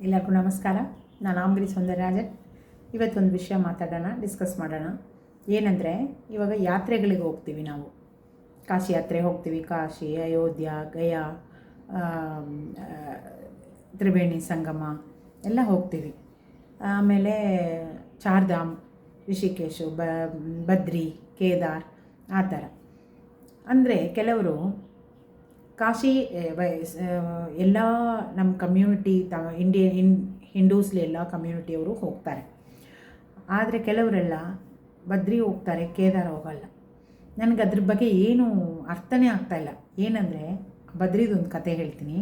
ಎಲ್ಲರಿಗೂ ನಮಸ್ಕಾರ. ನಾನು ಆಂಗ್ರಿ ಸುಂದರರಾಜನ್. ಇವತ್ತೊಂದು ವಿಷಯ ಮಾತಾಡೋಣ, ಡಿಸ್ಕಸ್ ಮಾಡೋಣ. ಏನಂದರೆ, ಇವಾಗ ಯಾತ್ರೆಗಳಿಗೆ ಹೋಗ್ತೀವಿ ನಾವು. ಕಾಶಿ ಯಾತ್ರೆ ಹೋಗ್ತೀವಿ. ಕಾಶಿ, ಅಯೋಧ್ಯ, ಗಯಾ, ತ್ರಿವೇಣಿ ಸಂಗಮ ಎಲ್ಲ ಹೋಗ್ತೀವಿ. ಆಮೇಲೆ ಚಾರ್ಧಾಮ್, ರಿಷಿಕೇಶು, ಬದ್ರಿ, ಕೇದಾರ್, ಆ ಥರ. ಅಂದರೆ ಕೆಲವರು ಕಾಶಿ ಎಲ್ಲ ನಮ್ಮ ಕಮ್ಯುನಿಟಿ ಹಿಂದೂಸ್ಲಿ ಎಲ್ಲ ಕಮ್ಯುನಿಟಿಯವರು ಹೋಗ್ತಾರೆ. ಆದರೆ ಕೆಲವರೆಲ್ಲ ಬದ್ರಿ ಹೋಗ್ತಾರೆ, ಕೇದಾರ್ ಹೋಗಲ್ಲ. ನನಗೆ ಅದ್ರ ಬಗ್ಗೆ ಏನೂ ಅರ್ಥನೇ ಆಗ್ತಾಯಿಲ್ಲ. ಏನಂದರೆ, ಬದ್ರಿದೊಂದು ಕತೆ ಹೇಳ್ತೀನಿ.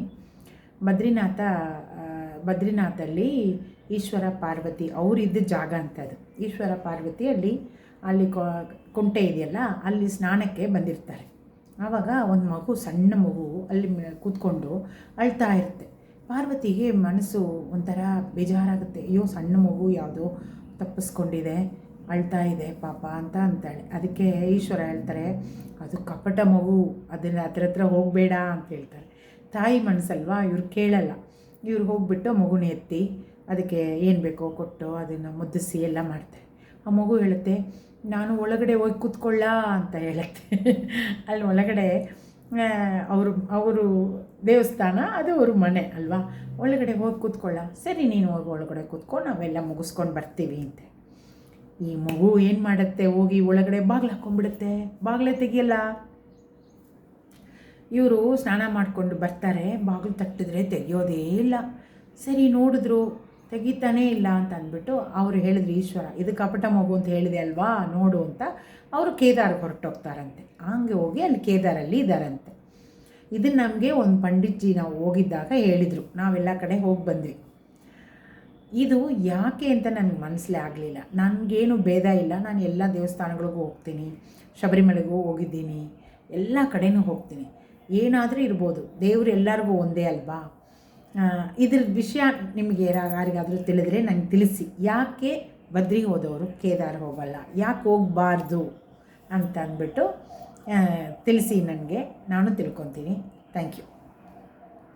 ಬದ್ರಿನಾಥಲ್ಲಿ ಈಶ್ವರ ಪಾರ್ವತಿ ಅವರಿದ್ದ ಜಾಗ ಅಂತದು. ಈಶ್ವರ ಪಾರ್ವತಿ ಅಲ್ಲಿ ಕುಂಟೆ ಇದೆಯಲ್ಲ, ಅಲ್ಲಿ ಸ್ನಾನಕ್ಕೆ ಬಂದಿರ್ತಾರೆ. ಆವಾಗ ಒಂದು ಮಗು, ಸಣ್ಣ ಮಗು ಅಲ್ಲಿ ಕೂತ್ಕೊಂಡು ಅಳ್ತಾ ಇರುತ್ತೆ. ಪಾರ್ವತಿಗೆ ಮನಸ್ಸು ಒಂಥರ ಬೇಜಾರಾಗುತ್ತೆ. ಅಯ್ಯೋ, ಸಣ್ಣ ಮಗು ಯಾವುದೋ ತಪ್ಪಿಸ್ಕೊಂಡಿದೆ, ಅಳ್ತಾ ಇದೆ ಪಾಪ ಅಂತಾಳೆ. ಅದಕ್ಕೆ ಈಶ್ವರ ಹೇಳ್ತಾರೆ, ಅದು ಕಪಟ ಮಗು, ಅದರ ಹತ್ರ ಹೋಗಬೇಡ ಅಂತ ಹೇಳ್ತಾರೆ. ತಾಯಿ ಮನಸ್ಸಲ್ವಾ, ಇವ್ರು ಕೇಳಲ್ಲ. ಇವ್ರು ಹೋಗ್ಬಿಟ್ಟು ಮಗುನ ಎತ್ತಿ ಅದಕ್ಕೆ ಏನು ಬೇಕೋ ಕೊಟ್ಟು ಅದನ್ನು ಮುದ್ದಿಸಿ ಎಲ್ಲ ಮಾಡ್ತಾರೆ. ಆ ಮಗು ಹೇಳುತ್ತೆ, ನಾನು ಒಳಗಡೆ ಹೋಗಿ ಕೂತ್ಕೊಳ್ಳ ಅಂತ ಹೇಳುತ್ತೆ. ಅಲ್ಲಿ ಒಳಗಡೆ ಅವರು ದೇವಸ್ಥಾನ, ಅದು ಅವ್ರ ಮನೆ ಅಲ್ವಾ, ಒಳಗಡೆ ಹೋಗಿ ಕೂತ್ಕೊಳ್ಳ. ಸರಿ, ನೀನು ಹೋಗಿ ಒಳಗಡೆ ಕೂತ್ಕೊಂಡು ನಾವೆಲ್ಲ ಮುಗಿಸ್ಕೊಂಡು ಬರ್ತೀವಿ ಅಂತೆ. ಈ ಮಗು ಏನು ಮಾಡುತ್ತೆ, ಹೋಗಿ ಒಳಗಡೆ ಬಾಗಿಲು ಹಾಕ್ಕೊಂಡ್ಬಿಡುತ್ತೆ. ಬಾಗಿಲೇ ತೆಗಿಯಲ್ಲ. ಇವರು ಸ್ನಾನ ಮಾಡಿಕೊಂಡು ಬರ್ತಾರೆ, ಬಾಗಿಲು ತಟ್ಟಿದ್ರೆ ತೆಗಿಯೋದೇ ಇಲ್ಲ. ಸರಿ, ನೋಡಿದ್ರು ತೆಗಿತಾನೇ ಇಲ್ಲ ಅಂತ ಅಂದ್ಬಿಟ್ಟು ಅವರು ಹೇಳಿದ್ರು, ಈಶ್ವರ ಇದು ಕಪಟ ಮಗು ಅಂತ ಹೇಳಿದೆ ಅಲ್ವಾ, ನೋಡು ಅಂತ. ಅವರು ಕೇದಾರ್ಗೆ ಹೊರಟೋಗ್ತಾರಂತೆ. ಹಂಗೆ ಹೋಗಿ ಅಲ್ಲಿ ಕೇದಾರಲ್ಲಿ ಇದ್ದಾರಂತೆ. ಇದನ್ನು ನಮಗೆ ಒಂದು ಪಂಡಿತ್ಜಿ ನಾವು ಹೋಗಿದ್ದಾಗ ಹೇಳಿದರು. ನಾವೆಲ್ಲ ಕಡೆ ಹೋಗಿ ಬಂದ್ವಿ. ಇದು ಯಾಕೆ ಅಂತ ನನಗೆ ಮನಸ್ಸಲ್ಲೇ ಆಗಲಿಲ್ಲ. ನನಗೇನು ಭೇದ ಇಲ್ಲ, ನಾನು ಎಲ್ಲ ದೇವಸ್ಥಾನಗಳಿಗೂ ಹೋಗ್ತೀನಿ, ಶಬರಿಮಲೆಗೂ ಹೋಗಿದ್ದೀನಿ, ಎಲ್ಲ ಕಡೆನೂ ಹೋಗ್ತೀನಿ. ಏನಾದರೂ ಇರ್ಬೋದು, ದೇವರು ಎಲ್ಲರಿಗೂ ಒಂದೇ ಅಲ್ವಾ. ಇದ್ರ ವಿಷಯ ನಿಮಗೆ ಯಾರಿಗಾದರೂ ತಿಳಿದ್ರೆ ನನಗೆ ತಿಳಿಸಿ. ಯಾಕೆ ಬದ್ರಿಗೆ ಹೋದವರು ಕೇದಾರ್ ಹೋಗಲ್ಲ, ಯಾಕೆ ಹೋಗಬಾರ್ದು ಅಂತ ಅಂದ್ಬಿಟ್ಟು ತಿಳಿಸಿ ನನಗೆ. ನಾನು ತಿಳ್ಕೊತೀನಿ. Thank you.